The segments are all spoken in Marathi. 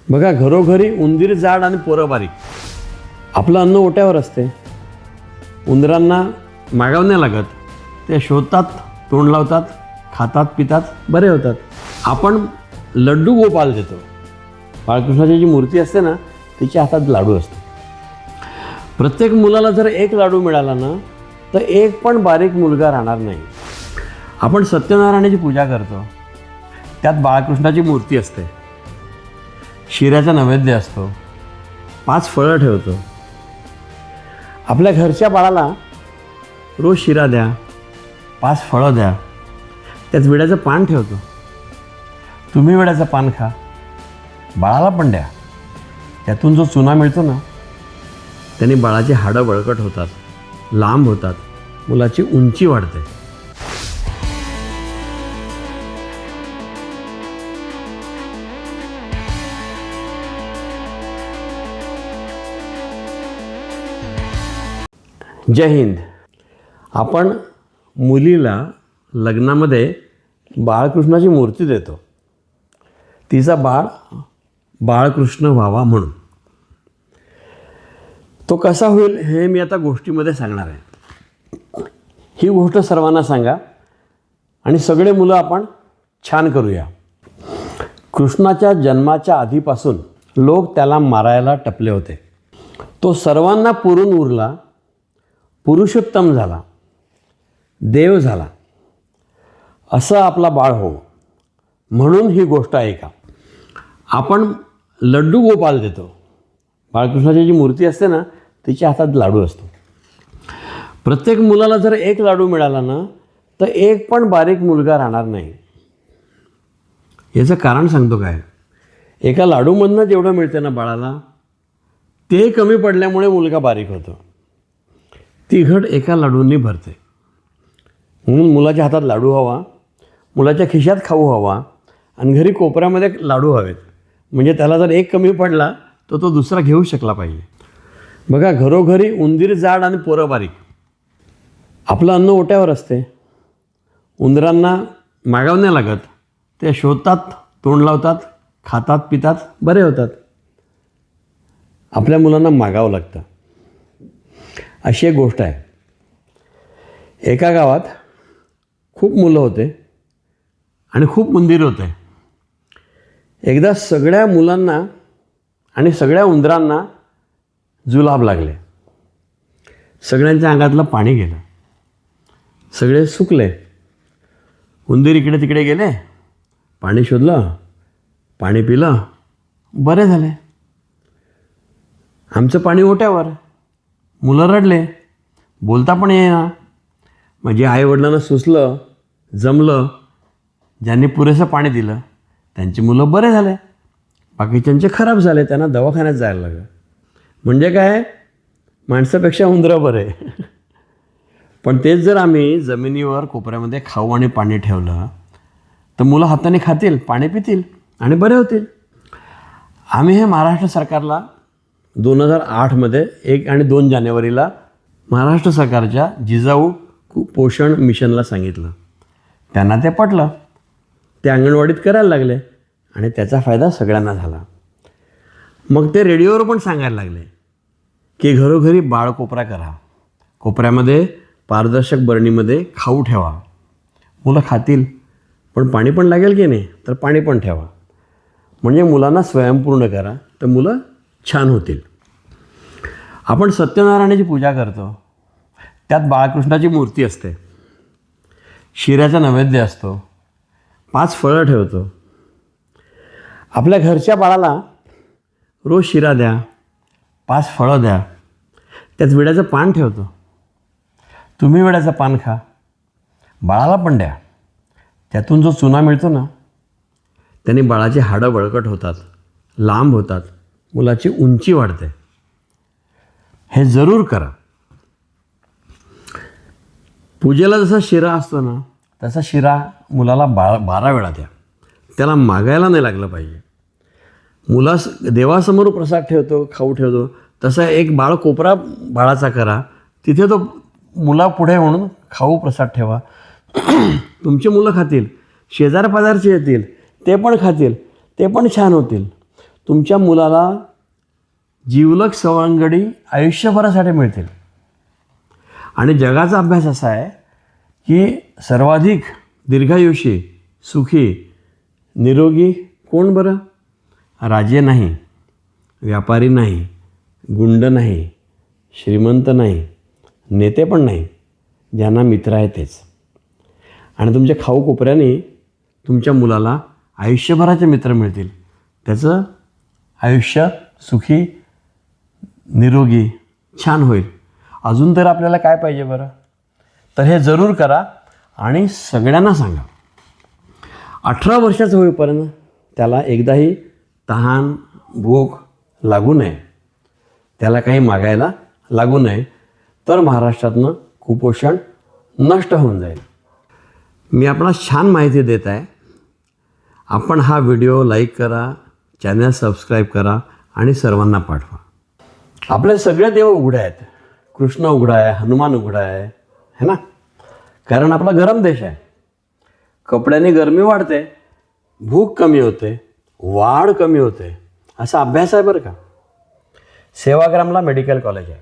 बघा, घरोघरी उंदीर जाड आणि पोरं बारीक. आपलं अन्न ओट्यावर असते. उंदरांना मागावं नाही लागत. ते शोधतात, तोंड लावतात, खातात, पितात, बरे होतात. आपण लड्डू गोपाल देतो. बाळकृष्णाची जी मूर्ती असते ना, तिच्या हातात लाडू असतो. प्रत्येक मुलाला जर एक लाडू मिळाला ना, तर एक पण बारीक मुलगा राहणार नाही. आपण सत्यनारायणाची पूजा करतो. त्यात बाळकृष्णाची मूर्ती असते. शिऱ्याचा नैवेद्य असतो. 5 फळं ठेवतो. आपल्या घरच्या बाळाला रोज शिरा द्या, 5 फळं द्या, त्यात विड्याचं पान ठेवतो. तुम्ही विड्याचं पान खा, बाळाला पण द्या. त्यातून जो चुना मिळतो ना, त्याने बाळाची हाडं बळकट होतात, लांब होतात, मुलाची उंची वाढते. जय हिंद. आपण मुलीला लग्नामध्ये बाळकृष्णाची मूर्ती देतो. तिचा बाळकृष्ण व्हावा म्हणून. तो कसा होईल हे मी आता गोष्टीमध्ये सांगणार आहे. ही गोष्ट सर्वांना सांगा आणि सगळे मुलं आपण छान करूया. कृष्णाच्या जन्माच्या आधीपासून लोक त्याला मारायला टपले होते. तो सर्वांना पुरून उरला, पुरुषोत्तम झाला, देव झाला. असं आपला बाळ हो म्हणून ही गोष्ट ऐका. आपण लड्डू गोपाल देतो. बाळकृष्णाची जी मूर्ती असते ना, तिच्या हातात लाडू असतो. प्रत्येक मुलाला जर एक लाडू मिळाला ना, तर एक पण बारीक मुलगा राहणार नाही. याचं कारण सांगतो काय. एका लाडूमधनं जेवढं मिळते ना बाळाला, ते कमी पडल्यामुळे मुलगा बारीक होतो. ती घट एका लाडूंनी भरते. म्हणून मुलाच्या हातात लाडू हवा, मुलाच्या खिशात खाऊ हवा आणि घरी कोपऱ्यामध्ये लाडू हवेत. म्हणजे त्याला जर एक कमी पडला तर तो दुसरा घेऊ शकला पाहिजे. बघा, घरोघरी उंदीर जाड आणि पोरं बारीक. आपलं अन्न ओट्यावर असते. उंदरांना मागावं नाही लागत. ते शोधतात, तोंड लावतात, खातात, पितात, बरे होतात. आपल्या मुलांना मागावं लागतं. अशी एक गोष्ट आहे. एका गावात खूप मुलं होते आणि खूप उंदीर होते. एकदा सगळ्या मुलांना आणि सगळ्या उंदरांना जुलाब लागले. सगळ्यांच्या अंगातलं पाणी गेलं. सगळे सुकले. उंदीर इकडे तिकडे गेले, पाणी शोधलं, पाणी पिलं, बरे झाले. आमचं पाणी ओट्यावर. मुलं रडले, बोलता पण येईना. म्हणजे आईवडिलांना सुचलं, जमलं. ज्यांनी पुरेसं पाणी दिलं त्यांची मुलं बरे झाले, बाकीच्यांचे खराब झाले. त्यांना दवाखान्यात जायला लागलं. म्हणजे काय, माणसापेक्षा उंदरं बरे. पण तेच जर आम्ही जमिनीवर कोपऱ्यामध्ये खाऊ आणि पाणी ठेवलं तर मुलं हाताने खातील, पाणी पितील आणि बरे होतील. आम्ही हे महाराष्ट्र सरकारला 2008मध्ये 1 आणि 2 जानेवारीला महाराष्ट्र सरकारच्या जिजाऊ पोषण मिशनला सांगितलं. त्यांना ते पटलं. ते अंगणवाडीत करायला लागले आणि त्याचा फायदा सगळ्यांना झाला. मग ते रेडिओवर पण सांगायला लागले की घरोघरी बाळ कोपरा करा. कोपऱ्यामध्ये पारदर्शक बरणीमध्ये खाऊ ठेवा. मुलं खातील, पण पाणी पण लागेल की नाही, तर पाणी पण ठेवा. म्हणजे मुलांना स्वयंपूर्ण करा, तर मुलं छान होतील. आपण सत्यनारायणाची पूजा करतो. त्यात बाळकृष्णाची मूर्ती असते. शिऱ्याचा नैवेद्य असतो. 5 फळं ठेवतो. आपल्या घरच्या बाळाला रोज शिरा द्या, 5 फळं द्या, त्यात विड्याचं पान ठेवतो. तुम्ही विड्याचं पान खा, बाळाला पण द्या. त्यातून जो चुना मिळतो ना, त्याने बाळाची हाडं बळकट होतात, लांब होतात, मुलाची उंची वाढते. हे जरूर करा. पूजेला जसा शिरा असतो ना, तसा शिरा मुलाला 12 वेळा द्या. त्याला मागायला नाही लागलं पाहिजे. देवासमोर प्रसाद ठेवतो, खाऊ ठेवतो, तसा एक बाळ कोपरा बाळाचा करा. तिथे तो मुलापुढे म्हणून खाऊ प्रसाद ठेवा. तुमची मुलं खातील, शेजारपाजारचे येतील, ते पण खातील, ते पण छान होतील. तुमच्या मुलाला जिवलग सवंगडी आयुष्यभरासाठी मिळतील. आणि जगाचा अभ्यास असा आहे की सर्वाधिक दीर्घायुषी, सुखी, निरोगी कोण बरं? राजे नाही, व्यापारी नाही, गुंड नाही, श्रीमंत नाही, नेते पण नाही, ज्यांना मित्र आहे तेच. आणि तुमच्या खाऊ कोपऱ्याने तुमच्या मुलाला आयुष्यभराचे मित्र मिळतील. त्याचं आयुष्य सुखी, निरोगी, छान होईल. अजून तर आपल्याला काय पाहिजे बरं? तर हे जरूर करा आणि सगळ्यांना सांगा. 18 वर्षाचं होईपर्यंत त्याला एकदाही तहान, भूक लागू नये, त्याला काही मागायला लागू नये, तर महाराष्ट्रातनं कुपोषण नष्ट होऊन जाईल. मी आपणास छान माहिती देत आहे. आपण हा व्हिडिओ लाईक करा, चॅनल सबस्क्राईब करा आणि सर्वांना पाठवा. आपले सगळे देव उघडे आहेत. कृष्ण उघडा आहे, हनुमान उघडा आहे, है ना? कारण आपला गरम देश आहे. कपड्याने गरमी वाढते, भूक कमी होते, वाढ कमी होते, असा अभ्यास आहे बरं का. सेवाग्रामला मेडिकल कॉलेज आहे.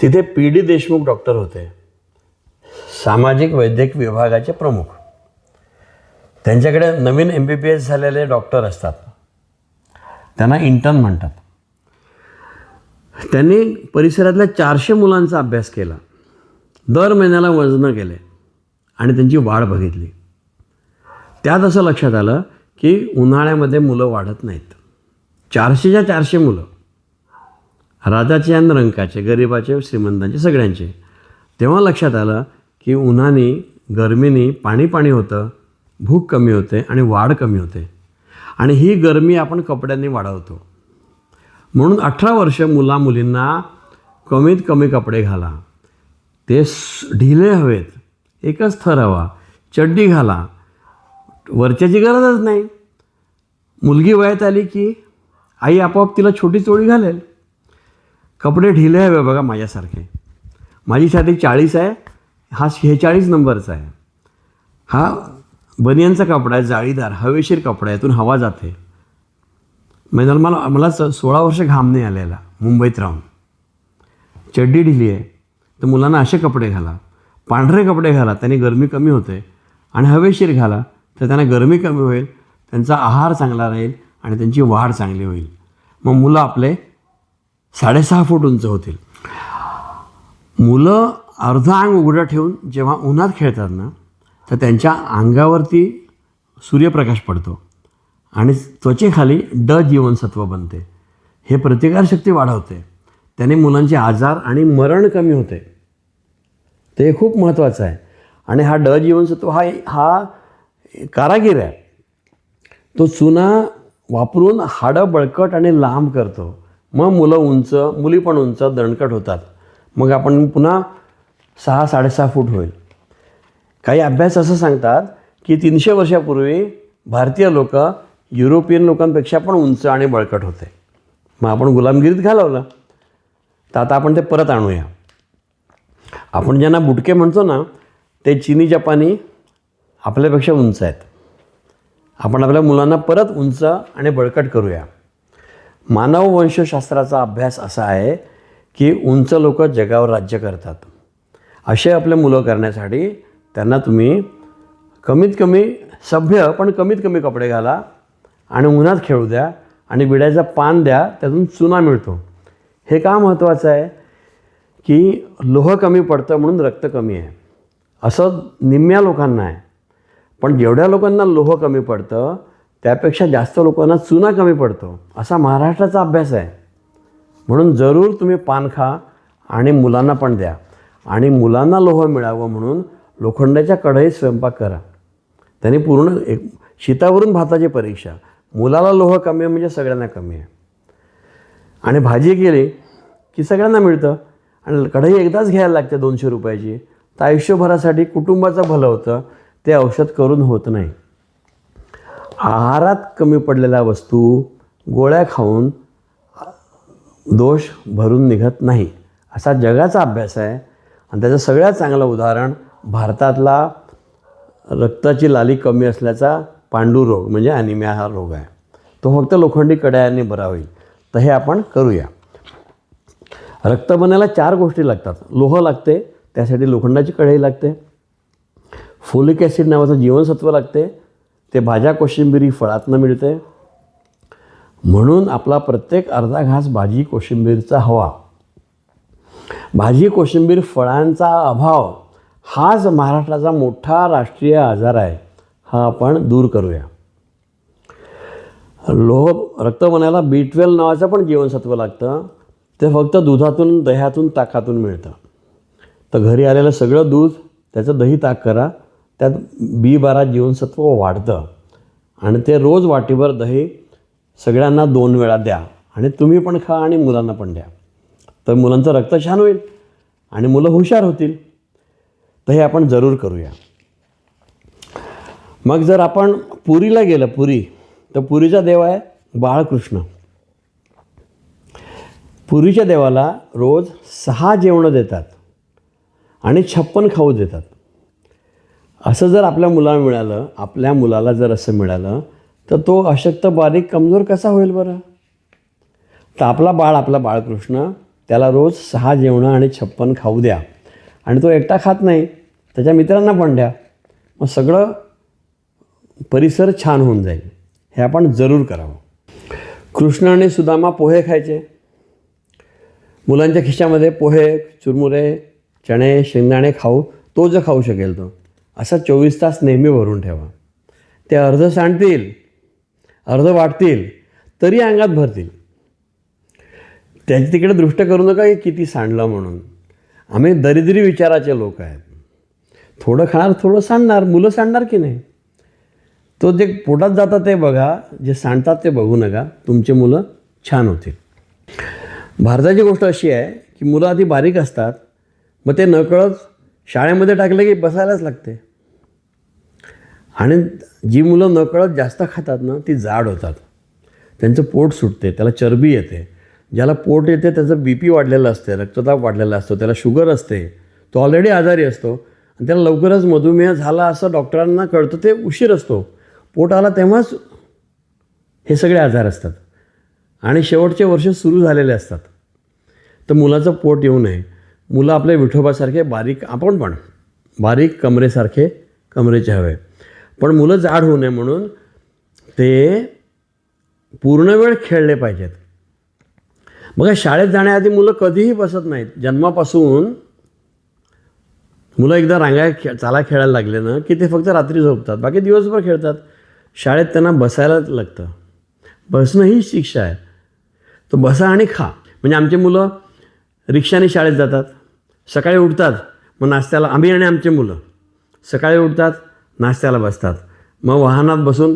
तिथे PD देशमुख डॉक्टर होते, सामाजिक वैद्यक विभागाचे प्रमुख. त्यांच्याकडे नवीन MBBS झालेले डॉक्टर असतात, त्यांना इंटर्न म्हणतात. त्यांनी परिसरातल्या 400 मुलांचा अभ्यास केला, दर महिन्याला वजनं केले आणि त्यांची वाढ बघितली. त्यात असं लक्षात आलं की उन्हाळ्यामध्ये मुलं वाढत नाहीत. 400च्या 400 मुलं, राजाचे आणि रंकाचे, गरिबाचे, श्रीमंतांचे, सगळ्यांचे. तेव्हा लक्षात आलं की उन्हाने, गरमीने पाणी होतं, भूक कमी होते आणि वाढ कमी होते. आणि ही गरमी आपण कपड्यांनी वाढवतो. म्हणून 18 वर्ष मुलींना कमीत कमी कपडे घाला, ते ढिले हवेत, एकच थर हवा, चड्डी घाला, वरच्याची गरजच नाही. मुलगी वयात आली की आई आपोआप तिला छोटी चोळी घालेल. कपडे ढिले हवे बघा माझ्यासारखे. माझी छाती 40 आहे, हा 46 नंबरचा आहे. हा बनियनचा कपडा आहे, जाळीदार, हवेशीर कपडा, यातून हवा जाते. म्हणजे मला 16 वर्ष घाम नाही आलेला मुंबईत राहून. चड्डी ढिली आहे, तर मुलांना असे कपडे घाला. पांढरे कपडे घाला, त्याने गरमी कमी होते. आणि हवेशीर घाला, तर त्यांना गरमी कमी होईल, त्यांचा आहार चांगला राहील आणि त्यांची वाढ चांगली होईल. मग मुलं आपले 6.5 फूट उंच होतील. मुलं अर्धं अंग उघडं ठेवून जेव्हा उन्हात खेळतात ना, तर त्यांच्या अंगावरती सूर्यप्रकाश पडतो आणि त्वचेखाली D जीवनसत्व बनते. हे प्रतिकारशक्ती वाढवते. त्याने मुलांचे आजार आणि मरण कमी होते. ते खूप महत्त्वाचं आहे. आणि हा D जीवनसत्व हा कारागीर आहे. तो चुना वापरून हाडं बळकट आणि लांब करतो. मग मुलं उंच, मुली पण उंच, दणकट होतात. मग आपण पुन्हा 6-6.5 फूट होईल. काही अभ्यास असं सांगतात की 300 वर्षापूर्वी भारतीय लोक युरोपियन लोकांपेक्षा पण उंच आणि बळकट होते. मग आपण गुलामगिरीत घालवलं, तर आता आपण ते परत आणूया. आपण ज्यांना बुटके म्हणतो ना, ते चीनी जपानी आपल्यापेक्षा उंच आहेत. आपण आपल्या मुलांना परत उंच आणि बळकट करूया. मानववंशशास्त्राचा अभ्यास असा आहे की उंच लोक जगावर राज्य करतात. असे आपले मुलं करण्यासाठी त्यांना तुम्ही कमीत कमी सभ्य पण कमीत कमी कपडे घाला आणि उन्हात खेळू द्या आणि विड्याचं पान द्या, त्यातून चुना मिळतो. हे का महत्त्वाचं आहे की लोह कमी पडतं म्हणून रक्त कमी आहे असं निम्म्या लोकांना आहे. पण जेवढ्या लोकांना लोह कमी पडतं त्यापेक्षा जास्त लोकांना चुना कमी पडतो, असा महाराष्ट्राचा अभ्यास आहे. म्हणून जरूर तुम्ही पान खा आणि मुलांना पण द्या. आणि मुलांना लोह मिळावं म्हणून लोखंडाच्या कढईत स्वयंपाक करा. त्यांनी पूर्ण शीतावरून भाताची परीक्षा. मुलाला लोह कमी आहे म्हणजे सगळ्यांना कमी आहे. आणि भाजी केली की सगळ्यांना मिळतं. आणि कढई एकदाच घ्यायला लागते 200 रुपयाची, तर आयुष्यभरासाठी कुटुंबाचं भलं होतं. ते औषध करून होत नाही. आहारात कमी पडलेल्या वस्तू गोळ्या खाऊन दोष भरून निघत नाही, असा जगाचा अभ्यास आहे. आणि त्याचं सगळ्यात चांगलं उदाहरण भारतातला रक्ताची लाली कमी असल्याचा पांडुरोग म्हणजे ॲनिमिया हा रोग आहे. तो फक्त लोखंडी कड्याने बरा होईल. तर हे आपण करूया. रक्त बनायला 4 गोष्टी लागतात. लोह लागते, त्यासाठी लोखंडाची कढई लागते. फोलिक ॲसिड नावाचं जीवनसत्व लागते, ते भाज्या कोशिंबिरी फळातनं मिळते. म्हणून आपला प्रत्येक अर्धा घास भाजी कोशिंबीरचा हवा. भाजी कोशिंबीर फळांचा अभाव हाच महाराष्ट्राचा मोठा राष्ट्रीय आजार आहे. हा आपण दूर करूया. रक्त बनायला B12 नावाचं पण जीवनसत्व लागतं. ते फक्त दुधातून, दह्यातून, ताकातून मिळतं. तर घरी आलेलं सगळं दूध, त्याचं दही ताक करा, त्यात B12 जीवनसत्व वाढतं. आणि ते रोज वाटीभर दही सगळ्यांना 2 वेळा द्या. आणि तुम्ही पण खा आणि मुलांना पण द्या. तर मुलांचं रक्त छान होईल आणि मुलं हुशार होतील. तर हे आपण जरूर करूया. मग जर आपण पुरीला गेलं, पुरी, तर पुरीचा देव आहे बाळकृष्ण. पुरीच्या देवाला रोज 6 जेवणं देतात आणि 56 खाऊ देतात. असं जर आपल्या मुलाला जर असं मिळालं तर तो अशक्त, बारीक, कमजोर कसा होईल बरं? तर आपला बाळकृष्ण, त्याला रोज 6 जेवणं आणि 56 खाऊ द्या. आणि तो एकटा खात नाही, त्याच्या मित्रांना पण द्या. मग सगळं परिसर छान होऊन जाईल. हे आपण जरूर करावं. कृष्ण आणि सुदामा पोहे खायचे. मुलांच्या खिशामध्ये पोहे, चुरमुरे, चणे, शेंगदाणे तो जो खाऊ शकेल तो असा 24 तास नेहमी भरून ठेवा. ते अर्धं सांडतील, अर्धं वाटतील, तरी अंगात भरतील. त्याची तिकडे दृष्ट करू नका की किती सांडलं म्हणून. आम्ही दरिद्री विचाराचे लोक आहेत. थोडं खाणार, थोडं सांडणार. मुलं सांडणार की नाही? तो जे पोटात जातात ते बघा, जे सांडतात ते बघू नका. तुमची मुलं छान होतील. भारताची गोष्ट अशी आहे की मुलं आधी बारीक असतात, मग ते नकळत शाळेमध्ये टाकले की बसायलाच लागते. आणि जी मुलं नकळत जास्त खातात ना, ती जाड होतात. त्यांचं पोट सुटते, त्याला चरबी येते. ज्याला पोट येते त्याचं BP वाढलेलं असते, रक्तदाब वाढलेला असतो, त्याला शुगर असते, तो ऑलरेडी आजारी असतो. आणि त्याला लवकरच मधुमेह झाला असं डॉक्टरांना कळतं. ते उशीर असतो. पोट आला तेव्हाच हे सगळे आजार असतात आणि शेवटचे वर्ष सुरू झालेले असतात. तर मुलाचं पोट येऊ नये. मुलं आपल्या विठोबासारखे बारीक, आपण पण बारीक कमरेचे हवे. पण मुलं जाड होऊ नये म्हणून ते पूर्ण वेळ खेळले पाहिजेत. बघा, शाळेत जाण्याआधी मुलं कधीही बसत नाहीत. जन्मापासून मुलं एकदा चाला खेळायला लागले ना की ते फक्त रात्री झोपतात, बाकी दिवसभर खेळतात. शाळेत त्यांना बसायलाच लागतं. बसणं ही शिक्षा आहे. तो बसा आणि खा. म्हणजे आमचे मुलं रिक्षाने शाळेत जातात, सकाळी उठतात, मग नाश्त्याला, आम्ही आणि आमचे मुलं सकाळी उठतात, नाश्त्याला बसतात, मग वाहनात बसून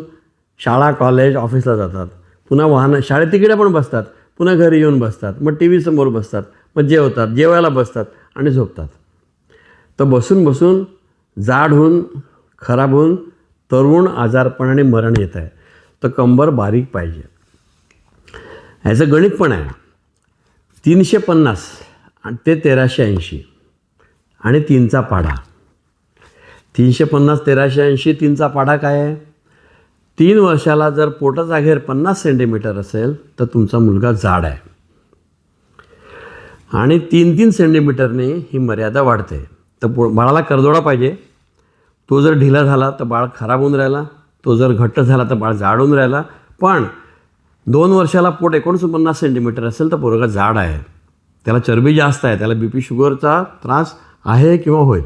शाळा, कॉलेज, ऑफिसला जातात, पुन्हा शाळेत तिकडे पण बसतात, पुन्हा घरी येऊन बसतात, मग TV समोर बसतात, मग जेवतात, जेवायला बसतात आणि झोपतात. तर बसून बसून जाड होऊन, खराब होऊन तरुण आजारपणाने मरण येत आहे. तर कंबर बारीक पाहिजे. ह्याचं गणित पण आहे. 350 आणि ते 1380 आणि 3चा पाढा. 350, 1380, 3चा पाढा काय आहे? 3 वर्षाला जर पोटाचा घेर 50 सेंटीमीटर असेल तर तुमचा मुलगा जाड आहे. आणि 3-3 सेंटीमीटरने ही मर्यादा वाढते. तर बाळाला करदोडा पाहिजे. तो जर ढिला झाला तर बाळ खराब होऊन राहिला, तो जर घट्ट झाला तर बाळ जाड होऊन राहिला. पण 2 वर्षाला पोट 49 सेंटीमीटर असेल तर पोरगा जाड आहे, त्याला चरबी जास्त आहे, त्याला BP शुगरचा त्रास आहे किंवा होईल.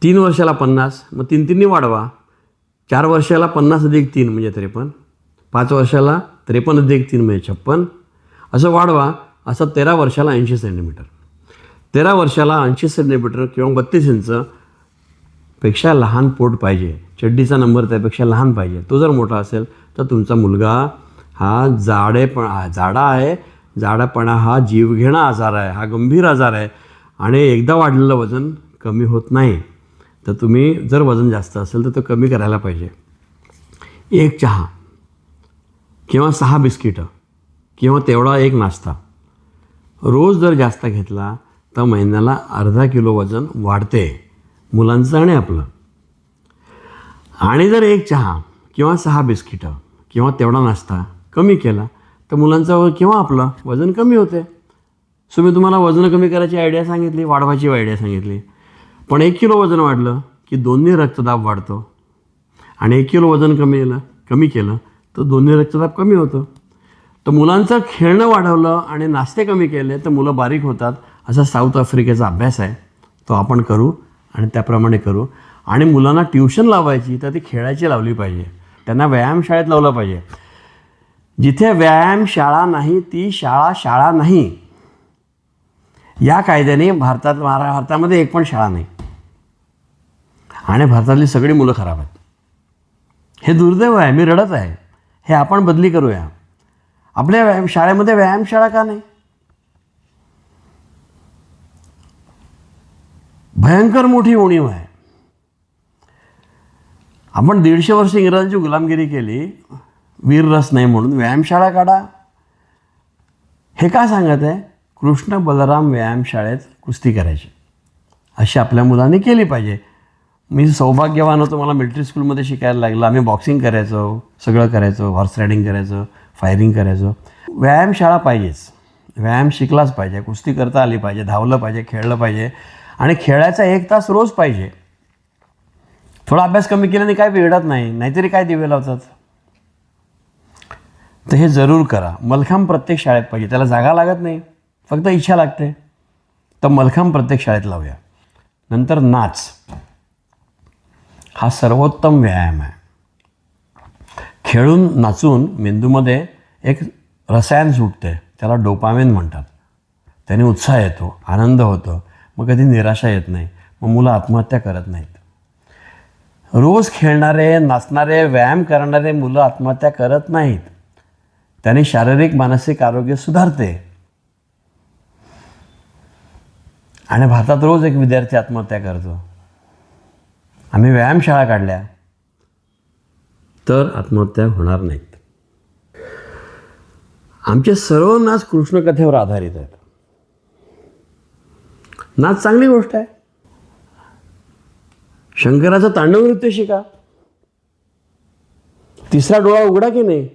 3 वर्षाला 50, मग 3-3 वाढवा. 4 वर्षाला 50 + 3 म्हणजे 53, 5 वर्षाला 53 + 3 म्हणजे 56, असं वाढवा. असं 13 वर्षाला 80 सेंटीमीटर. 13 वर्षाला 80 सेंटीमीटर किंवा 32 इंच पेक्षा लहान पोट पाहिजे. चड्डीचा नंबर त्यापेक्षा लहान पाहिजे. तो जर मोठा असेल तर तुमचा मुलगा हा जाडा आहे. जाडापणा हा जीवघेणा आजार आहे, हा गंभीर आजार आहे आणि एकदा वाढलेलं वजन कमी होत नाही. तर तुम्ही जर वजन जास्त असेल तर ते कमी करायला पाहिजे. 1 चहा किंवा 6 बिस्किटं किंवा तेवढा 1 नाश्ता रोज जर जास्त घेतला तर महिन्याला अर्धा किलो वजन वाढते, मुलांचं आणि आपलं. आणि जर 1 चहा किंवा 6 बिस्किटं किंवा तेवढा नाश्ता कमी केला तर मुलांचं किंवा आपलं वजन कमी होते. सो मी तुम्हाला वजन कमी करायची आयडिया सांगितली, वाढवायची आयडिया सांगितली. पण 1 किलो वजन वाढलं की दोन्ही रक्तदाब वाढतो आणि 1 किलो वजन कमी केलं तर दोन्ही रक्तदाब कमी होतं. तर मुलांचं खेळणं वाढवलं आणि नाश्ते कमी केले तर मुलं बारीक होतात, असा साऊथ आफ्रिकेचा अभ्यास आहे. तो आपण करू आणि त्याप्रमाणे करू. आणि मुलांना ट्युशन लावायची तर ती खेळायची लावली पाहिजे, त्यांना व्यायामशाळेत लावलं पाहिजे. जिथे व्यायामशाळा नाही ती शाळा नाही. या कायद्याने भारतामध्ये एक पण शाळा नाही आणि भारतातली सगळी मुलं खराब आहेत. हे दुर्दैव आहे, मी रडत आहे. हे आपण बदली करूया. आपल्या शाळेमध्ये व्यायामशाळा का नाही? भयंकर मोठी उणीव आहे. आपण 150 वर्ष इंग्रजांची गुलामगिरी केली, वीररस नाही म्हणून व्यायामशाळा काढा. हे का सांगत आहे? कृष्ण बलराम व्यायामशाळेत कुस्ती करायची अशी आपल्या मुलांनी केली पाहिजे. मी सौभाग्यवान होतो, मला मिलिटरी स्कूलमध्ये शिकायला लागलं. आम्ही बॉक्सिंग करायचो, सगळं करायचो, हॉर्स रायडिंग करायचो, फायरिंग करायचो. व्यायामशाळा पाहिजेच, व्यायाम शिकलाच पाहिजे, कुस्ती करता आली पाहिजे, धावलं पाहिजे, खेळलं पाहिजे आणि खेळायचा 1 तास रोज पाहिजे. थोडा अभ्यास कमी केल्याने काय बिघडत नाही, नाहीतरी काय दिवे लावतात. तर हे जरूर करा. मलखांब प्रत्येक शाळेत पाहिजे, त्याला जागा लागत नाही, फक्त इच्छा लागते. तर मलखांब प्रत्येक शाळेत लावूया. नंतर नाच हा सर्वोत्तम व्यायाम आहे. खेळून नाचून मेंदूमध्ये एक रसायन सुटते, त्याला डोपामिन म्हणतात. त्याने उत्साह येतो, आनंद होतो, मग कधी निराशा येत नाही, मग मुलं आत्महत्या करत नाहीत. रोज खेळणारे, नाचणारे, व्यायाम करणारे मुलं आत्महत्या करत नाहीत. त्याने शारीरिक मानसिक आरोग्य सुधारते. आणि भारतात रोज एक विद्यार्थी आत्महत्या करतो. आम्ही व्यायामशाळा काढल्या तर आत्महत्या होणार नाहीत. आमचे सर्व नाच कृष्णकथेवर आधारित आहेत. नाच चांगली गोष्ट आहे. शंकराचं तांडव नृत्य शिका. 3रा डोळा उघडा की नाही.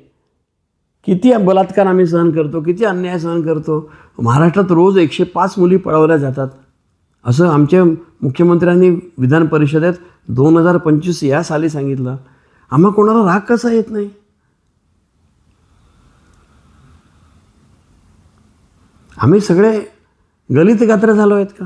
किती बलात्कार आम्ही सहन करतो, किती अन्याय सहन करतो. महाराष्ट्रात रोज 105 मुली पळवल्या जातात असं आमच्या मुख्यमंत्र्यांनी विधान परिषदेत 2025 या साली सांगितलं. आम्हा कोणाला राग कसा येत नाही? आम्ही सगळे गलित गात्र झालो आहेत का?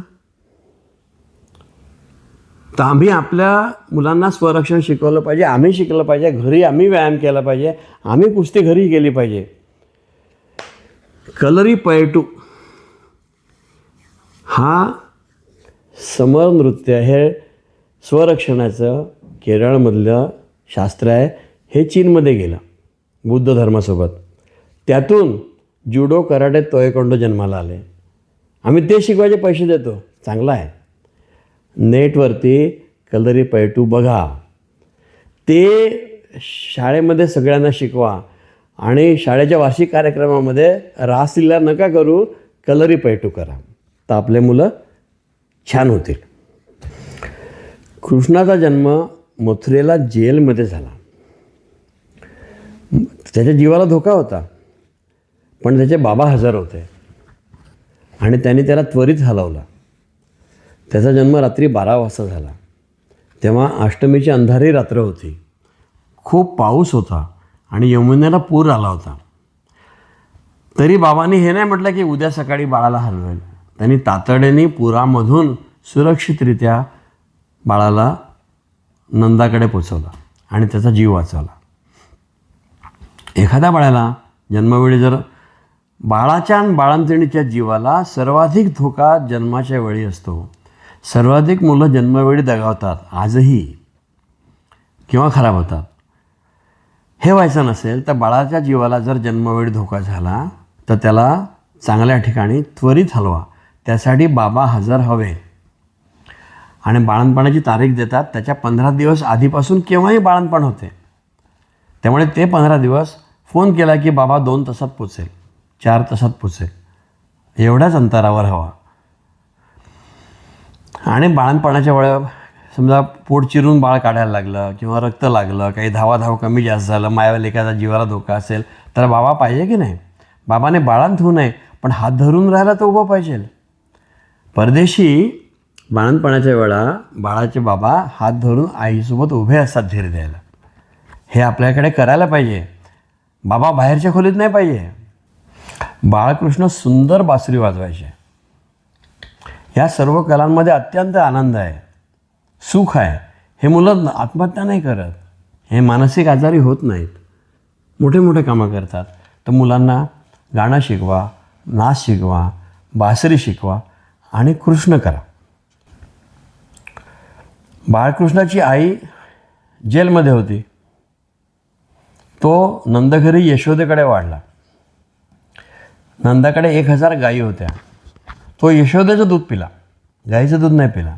तर आम्ही आपल्या मुलांना स्वरक्षण शिकवलं पाहिजे, आम्ही शिकलं पाहिजे, घरी आम्ही व्यायाम केला पाहिजे, आम्ही कुस्ती घरी केली पाहिजे. कलरीपयट्टू हा समर नृत्य हे स्वरक्षणाचं केरळमधलं शास्त्र आहे. हे चीनमध्ये गेलं बुद्ध धर्मासोबत. त्यातून जुडो, कराटे, तायक्वोंडो जन्माला आले. आम्ही ते शिकवायचे पैसे देतो, चांगलं आहे. नेटवरती कलरीपयट्टू बघा, ते शाळेमध्ये सगळ्यांना शिकवा आणि शाळेच्या वार्षिक कार्यक्रमामध्ये रासलीला नका करू, कलरीपयट्टू करा, तर आपले मुलं छान होतील. कृष्णाचा जन्म मथुरेला जेलमध्ये झाला. त्याच्या जीवाला धोका होता, पण त्याचे बाबा हजर होते आणि त्यांनी त्याला त्वरित हलवलं. त्याचा जन्म रात्री 12 वाजता झाला. तेव्हा अष्टमीची अंधारी रात्र होती, खूप पाऊस होता आणि यमुनेला पूर आला होता. तरी बाबांनी हे नाही म्हटलं की उद्या सकाळी बाळाला हलवेल. त्यांनी तातडीने पुरामधून सुरक्षितरित्या बाळाला नंदाकडे पोचवला आणि त्याचा जीव वाचवला. एखाद्या बाळाला जन्मवेळी जर बाळाच्या आणि बाळंतिणीच्या जीवाला सर्वाधिक धोका जन्माच्या वेळी असतो. सर्वाधिक मुलं जन्मवेळी दगावतात आजही किंवा खराब होतात. हे व्हायचं नसेल तर बाळाच्या जीवाला जर जन्मवेळी धोका झाला तर त्याला चांगल्या ठिकाणी त्वरित हलवा. त्यासाठी बाबा हजर हवे आणि बाळंतपणाची तारीख देतात. त्याच्या 15 दिवस आधीपासून केव्हाही बाळंतपण होते. त्यामुळे ते 15 दिवस फोन केला की बाबा 2 तासात पोचेल, 4 तासात पोचेल, एवढ्याच अंतरावर हवा. आणि बाळंतपणाच्या समजा पोट चिरून बाळ काढायला लागलं किंवा रक्त लागलं, काही धावाधाव कमी जास्त झालं, माया लेकाचा जीवाला धोका असेल तर बाबा पाहिजे की नाही? बाबाने बाळांत होऊ नये पण हात धरून राहायला तर उभं पाहिजे. परदेशी बाळंतपणाच्या वेळा बाळाचे बाबा हात धरून आईसोबत उभे असतात धीर द्यायला. हे आपल्याकडे करायला पाहिजे. बाबा बाहेरच्या खोलीत नाही पाहिजे. बाळकृष्ण सुंदर बासरी वाजवायचे. या सर्व कलांमध्ये अत्यंत आनंद आहे, सुख आहे. हे मुलं आत्महत्या नाही करत, हे मानसिक आजारी होत नाहीत, मोठे मोठे कामं करतात. तर मुलांना गाणं शिकवा, नाच शिकवा, बासरी शिकवा आणि कृष्ण करा. बाळकृष्णाची आई जेलमध्ये होती. तो नंदघरी यशोदेकडे वाढला. नंदाकडे 1000 गायी होत्या. तो यशोदेचं दूध पिला, गाईचं दूध नाही पिला.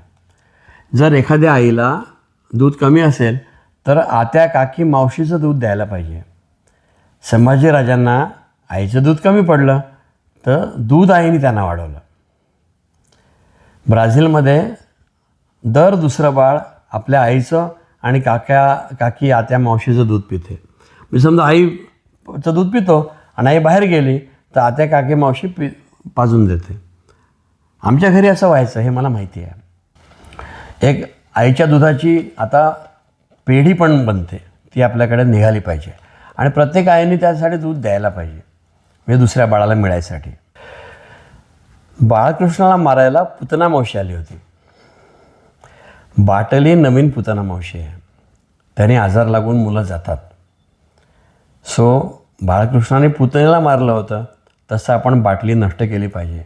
जर एखाद्या आईला दूध कमी असेल तर आत्या, काकी, मावशीचं दूध द्यायला पाहिजे. संभाजीराजांना आईचं दूध कमी पडलं तर दूध आईने त्यांना वाढवलं. ब्राझीलमध्ये दर दुसरं बाळ आपल्या आईचं आणि काकी, आत्या, मावशीचं दूध पिते. मी समजा आईचं दूध पितो आणि आई बाहेर गेली तर आत्या, काकी, मावशी पाजून देते. आमच्या घरी असं व्हायचं, हे मला माहिती आहे. एक आईच्या दुधाची आता पेढी पण बनते, ती आपल्याकडे निघाली पाहिजे आणि प्रत्येक आईने त्यासाठी दूध द्यायला पाहिजे, म्हणजे दुसऱ्या बाळाला मिळायसाठी. बाळकृष्णाला मारायला पुतना मावशी आली होती. बाटली नवीन पुतना मावशी आहे. त्याने आजार लागून मुलं जातात. सो बाळकृष्णाने पुतणीला मारलं होतं, तसं आपण बाटली नष्ट केली पाहिजे.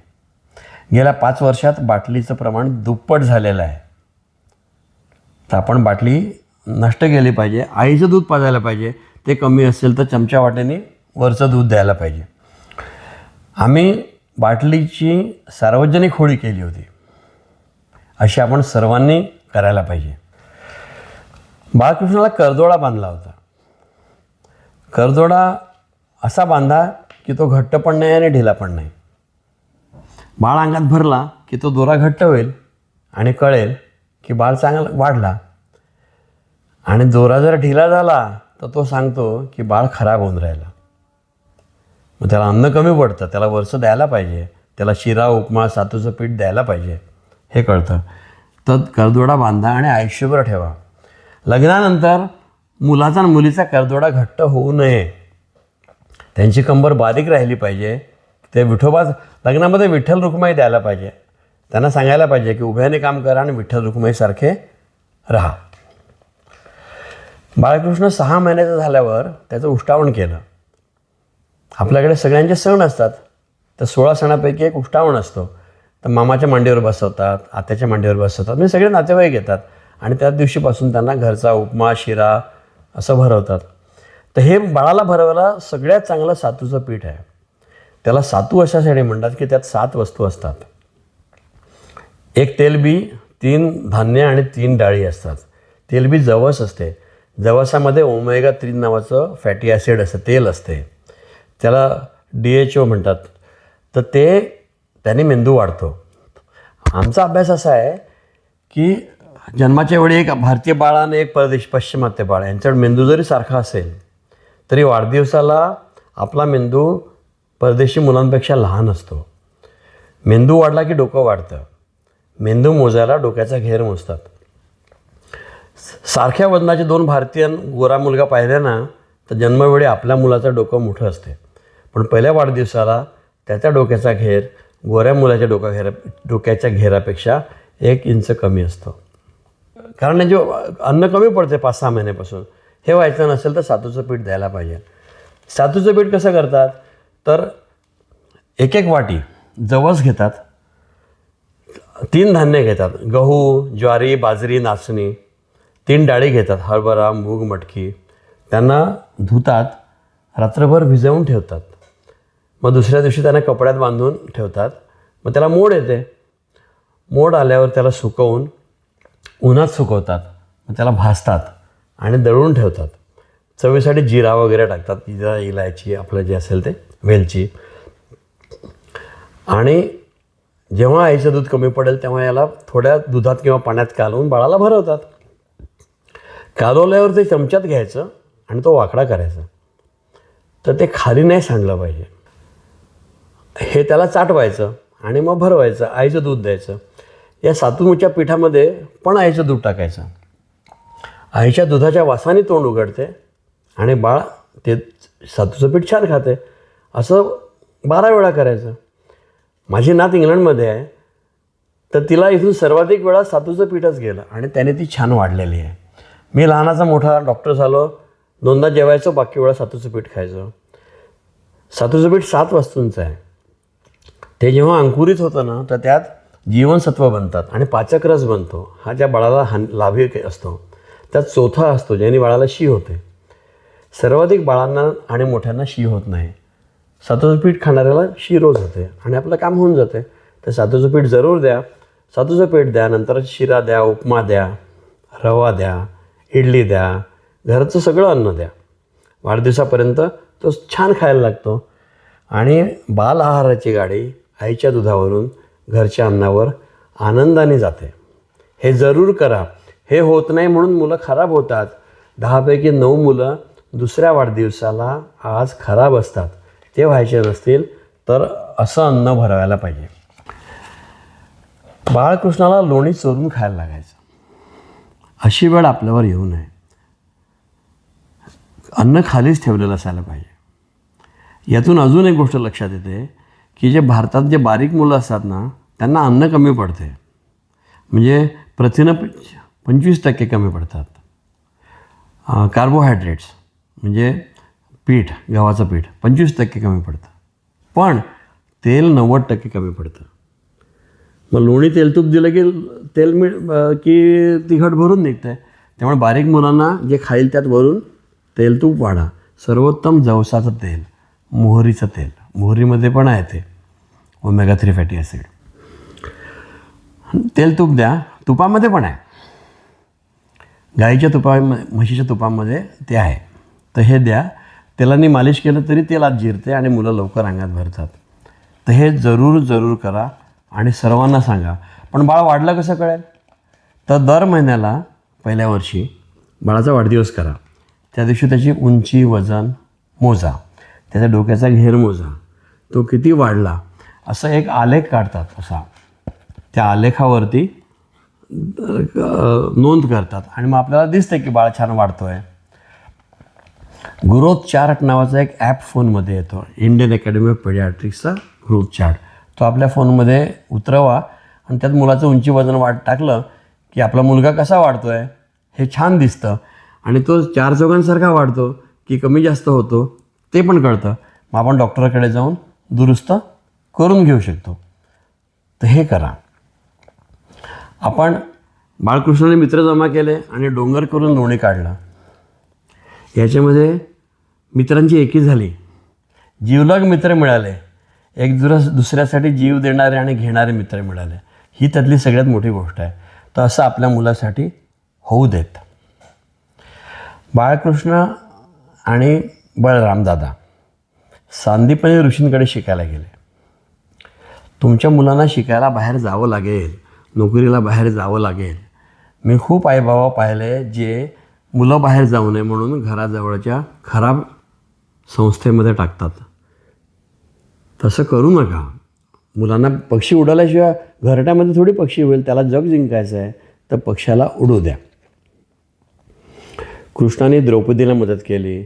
गेल्या 5 वर्षात बाटलीचं प्रमाण दुप्पट झालेलं आहे. तर आपण बाटली नष्ट केली पाहिजे. आईचं दूध पाजायला पाहिजे. ते कमी असेल तर चमच्या वाटेने वरचं दूध द्यायला पाहिजे. आम्ही बाटलीची सार्वजनिक होळी केली होती, अशी आपण सर्वांनी करायला पाहिजे. बाळकृष्णाला करदोडा बांधला होता. करदोडा असा बांधा की तो घट्ट पण नाही आणि ढिला पण नाही. बाळ अंगात भरला की तो दोरा घट्ट होईल आणि कळेल की बाळ चांगला वाढला. आणि दोरा जर ढिला झाला तर तो सांगतो की बाळ खराब होऊन राहिला. मग त्याला अन्न कमी पडतं, त्याला वरचं द्यायला पाहिजे, त्याला शिरा, उपमा, सातूचं पीठ द्यायला पाहिजे, हे कळतं. तर करदोडा बांधा आणि आयुष्यभर ठेवा. लग्नानंतर मुलाचा आणि मुलीचा करदोडा घट्ट होऊ नये. त्यांची कंबर बारीक राहिली पाहिजे. ते लग्नामध्ये विठ्ठल रुक्माई द्यायला पाहिजे. त्यांना सांगायला पाहिजे की उभ्याने काम करा आणि विठ्ठल रुक्माईसारखे राहा. बाळकृष्ण 6 महिन्याचं झाल्यावर त्याचं उष्टावण केलं. आपल्याकडे सगळ्यांचे सण असतात, तर 16 सणापैकी एक उष्टावण असतो. तर मामाच्या मांडीवर बसवतात, आत्याच्या मांडीवर बसवतात, म्हणजे सगळे नातेवाईक येतात आणि त्याच दिवशीपासून त्यांना घरचा उपमा, शिरा असं भरवतात. तर हे बाळाला भरवायला सगळ्यात चांगलं सातूचं पीठ आहे. त्याला सातू अशासाठी म्हणतात की त्यात 7 वस्तू असतात. 1 तेलबी, 3 धान्य आणि 3 डाळी असतात. तेलबी जवस असते. जवसामध्ये ओमेगा 3 नावाचं फॅटी ॲसिड असतं, तेल असते. त्याला DHO म्हणतात. तर त्याने मेंदू वाढतो. आमचा अभ्यास असा आहे की जन्माच्या वेळी एक भारतीय बाळ आणि एक पश्चिमात्य बाळ यांच्याकडे मेंदू जरी सारखा असेल तरी वाढदिवसाला आपला मेंदू परदेशी मुलांपेक्षा लहान असतो. मेंदू वाढला की डोकं वाढतं. मेंदू मोजायला डोक्याचा घेर मोजतात. सारख्या वजनाचे 2 भारतीय गोरा मुलगा पाहिला ना तर जन्मवेळी आपल्या मुलाचं डोकं मोठं असते, पण पहिल्या वाढदिवसाला त्याच्या डोक्याचा घेर गोऱ्या मुलाच्या डोक्याच्या घेरापेक्षा 1 इंच कमी असतो. कारण जे अन्न कमी पडते 5-6 महिन्यापासून. हे व्हायचं नसेल तर सातूचं पीठ द्यायला पाहिजे. सातूचं पीठ कसं करतात तर 1 वाटी जवस घेतात, 3 धान्य घेतात, गहू, ज्वारी, बाजरी, नाचणी, 3 डाळी घेतात, हरभरा, मूग, मटकी. त्यांना धुतात, रात्रभर भिजवून ठेवतात. मग दुसऱ्या दिवशी त्यांना कपड्यात बांधून ठेवतात. मग त्याला मोड येते. मोड आल्यावर त्याला सुकवून उन्हात सुकवतात. मग त्याला भाजतात आणि दळून ठेवतात. चवीसाठी जिरा वगैरे टाकतात, जिरा, इलायची, आपलं जे असेल ते, वेलची. आणि जेव्हा आईचं दूध कमी पडेल तेव्हा याला थोड्या दुधात किंवा पाण्यात कालवून बाळाला भरवतात. कालवल्यावर ते चमच्यात घ्यायचं आणि तो वाकडा करायचा. तर ते खाली नाही सांडलं पाहिजे. हे त्याला चाटवायचं आणि मग भरवायचं, आईचं दूध द्यायचं. या सातूच्या पिठामध्ये पण आईचं दूध टाकायचं. आईच्या दुधाच्या वासाने तोंड उघडते आणि बाळ ते सातूचं पीठ छान खाते. असं 12 वेळा करायचं. माझी नात इंग्लंडमध्ये आहे, तर तिला इथून सर्वाधिक वेळा सातूचं पीठच गेलं आणि त्याने ती छान वाढलेली आहे. मी लहानाचा मोठा डॉक्टर झालो, 2दा जेवायचो, बाकी वेळा सातूचं पीठ खायचं. सातूचं पीठ 7 वस्तूंचं आहे. ते जेव्हा अंकुरित होतं ना, तर त्यात जीवनसत्व बनतात आणि पाचक रस बनतो. हा ज्या बाळाला लाभी असतो. त्यात चोथा असतो, ज्याने बाळाला शी होते. सर्वाधिक बाळांना आणि मोठ्यांना शी होत नाही. सातूचं पीठ खाणाऱ्याला शी रोज होते आणि आपलं काम होऊन जाते. तर सातूचं पीठ जरूर द्या. सातूचं पीठ द्या, नंतर शिरा द्या, उपमा द्या, रवा द्या, इडली द्या, घरचं सगळं अन्न द्या. वाढदिवसापर्यंत तो छान खायला लागतो. आणि बाल आहाराची गाडी आईच्या दुधावरून घरच्या अन्नावर आनंदाने जाते. हे जरूर करा. हे होत नाही म्हणून मुलं खराब होतात. 10 पैकी 9 मुलं दुसऱ्या वाढदिवसाला आज खराब असतात. ते व्हायचे नसतील तर असं अन्न भरवायला पाहिजे. बाळकृष्णाला लोणी चोरून खायला लागायचं. अशी वेळ आपल्यावर येऊ नये. अन्न खालीच ठेवलेलं असायला पाहिजे. यातून अजून एक गोष्ट लक्षात येते की जे भारतात जे बारीक मुलं असतात ना, त्यांना अन्न कमी पडते. म्हणजे प्रथिनं 25% कमी पडतात. कार्बोहायड्रेट्स म्हणजे पीठ, गव्हाचं पीठ 25% कमी पडतं. पण तेल 90% कमी पडतं. मग लोणी तेलतूप दिलं की की तिखट भरून निघतं. त्यामुळे बारीक मुलांना जे खाईल त्यात वरून तेलतूप वाढा. सर्वोत्तम जवसाचं तेल, मोहरीचं तेल, मोहरीमध्ये पण आहे ते ओमेगा 3 फॅटी ॲसिड. तेलतूप द्या. तुपामध्ये पण आहे. गाईच्या म्हशीच्या तुपामध्ये ते आहे. तर हे द्या. तेलाने मालिश केलं तरी तेलात जिरते आणि मुलं लवकर अंगात भरतात. तर हे जरूर करा आणि सर्वांना सांगा. पण बाळ वाढलं कसं कळेल? तर दर महिन्याला पहिल्या वर्षी बाळाचा वाढदिवस करा. त्या दिवशी त्याची उंची, वजन मोजा. त्याच्या डोक्याचा घेर मोजा. तो किती वाढला असं एक आलेख काढतात. असा त्या आलेखावरती नोंद करतात आणि मग आपल्याला दिसते की बाळ छान वाढतो आहे. ग्रोथ चार्ट नावाचा एक ॲप फोनमध्ये येतो. इंडियन अकॅडमी ऑफ पेडियाट्रिक्सचा ग्रोथ चार्ट. तो आपल्या फोनमध्ये उतरवा आणि त्यात मुलाचं उंची वजन टाकलं की आपला मुलगा कसा वाढतो आहे हे छान दिसतं. आणि तो 4 चौघांसारखा वाढतो की कमी जास्त होतो ते पण कळतं. मग आपण डॉक्टरकडे जाऊन दुरुस्त करून घेऊ शकतो. तर हे करा. आपण बाळकृष्णाने मित्र जमा केले आणि डोंगर करून लोणी काढलं. याच्यामध्ये मित्रांची एकी झाली. जीवलग मित्र मिळाले. एक दुसऱ्यासाठी जीव देणारे आणि घेणारे मित्र मिळाले. ही त्यातली सगळ्यात मोठी गोष्ट आहे. तर असं आपल्या मुलासाठी होऊ देत. बाळकृष्ण आणि बळराम दादा सांदीपनी ऋषींकडे शिकायला गेले. तुमच्या मुलांना शिकायला बाहेर जावं लागेल, नोकरीला बाहेर जावं लागेल. मी खूप आईबाबा पाहिले जे मुलं बाहेर जाऊ नये म्हणून घराजवळच्या खराब संस्थेमध्ये टाकतात. तसं करू नका. मुलांना पक्षी उडाल्याशिवाय घरट्यामध्ये थोडी पक्षी होईल. त्याला जग जिंकायचं आहे तर पक्षाला उडू द्या. कृष्णाने द्रौपदीला मदत केली,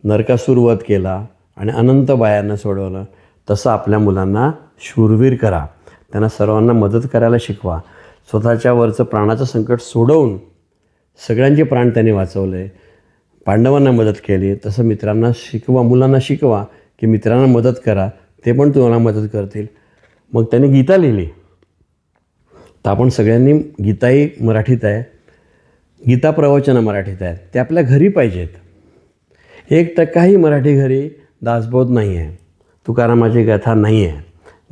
नरकासूर वध केला आणि अनंत बायांना सोडवलं. तसं आपल्या मुलांना शूरवीर करा. त्यांना सर्वांना मदत करायला शिकवा. स्वतःच्या वरचं प्राणाचं संकट सोडवून सगळ्यांचे प्राण त्यांनी वाचवले. पांडवांना मदत केली. तसं मित्रांना शिकवा. मुलांना शिकवा की मित्रांना मदत करा, ते पण तुम्हाला मदत करतील. मग त्यांनी गीता लिहिली. तर आपण सगळ्यांनी गीताही मराठीत आहे, गीता प्रवचनं मराठीत आहेत. ते आपल्या घरी पाहिजेत. 1% मराठी घरी दासबोध नाही आहे, तुकारामाची गाथा नाही आहे,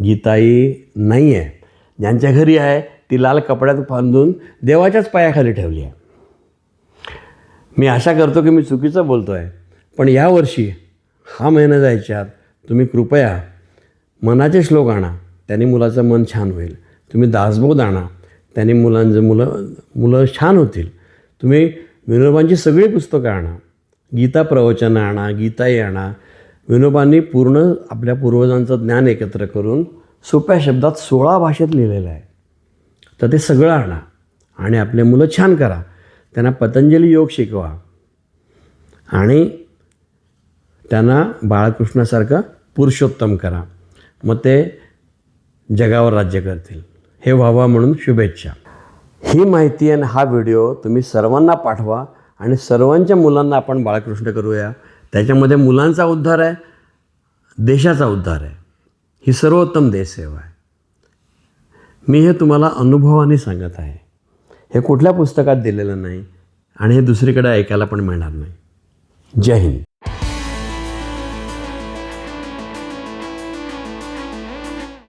गीताई नाही आहे. ज्यांच्या घरी आहे ती लाल कपड्यात बांधून देवाच्याच पायाखाली ठेवली आहे. मी आशा करतो की मी चुकीचं बोलतो आहे, पण यावर्षी हा महिना जायच्या आत तुम्ही कृपया मनाचे श्लोक आणा त्याने मुलाचं मन छान होईल. तुम्ही दासबोध आणा, त्याने मुलं छान होतील. तुम्ही विनोबांची सगळी पुस्तकं आणा, गीता प्रवचनं आणा, गीताई आणा. विनोबांनी पूर्ण आपल्या पूर्वजांचं ज्ञान एकत्र करून सोप्या शब्दात 16 भाषेत लिहिलेलं आहे. तर ते सगळं आणा आणि आपले मुलं छान करा. त्यांना पतंजली योग शिकवा आणि त्यांना बाळकृष्णासारखं पुरुषोत्तम करा. मग ते जगावर राज्य करतील. हे व्हावं म्हणून शुभेच्छा. ही माहिती आणि हा व्हिडिओ तुम्ही सर्वांना पाठवा आणि सर्वांच्या मुलांना आपण बाळकृष्ण करूया. त्याच्यामध्ये मुलांचा उद्धार आहे, देशाचा उद्धार आहे. ही सर्वोत्तम देशसेवा आहे. मी हे तुम्हाला अनुभवाने सांगत आहे. हे कुठल्या पुस्तकात दिलेलं नाही आणि हे दुसरीकडे ऐकायला पण मिळणार नाही. जय हिंद.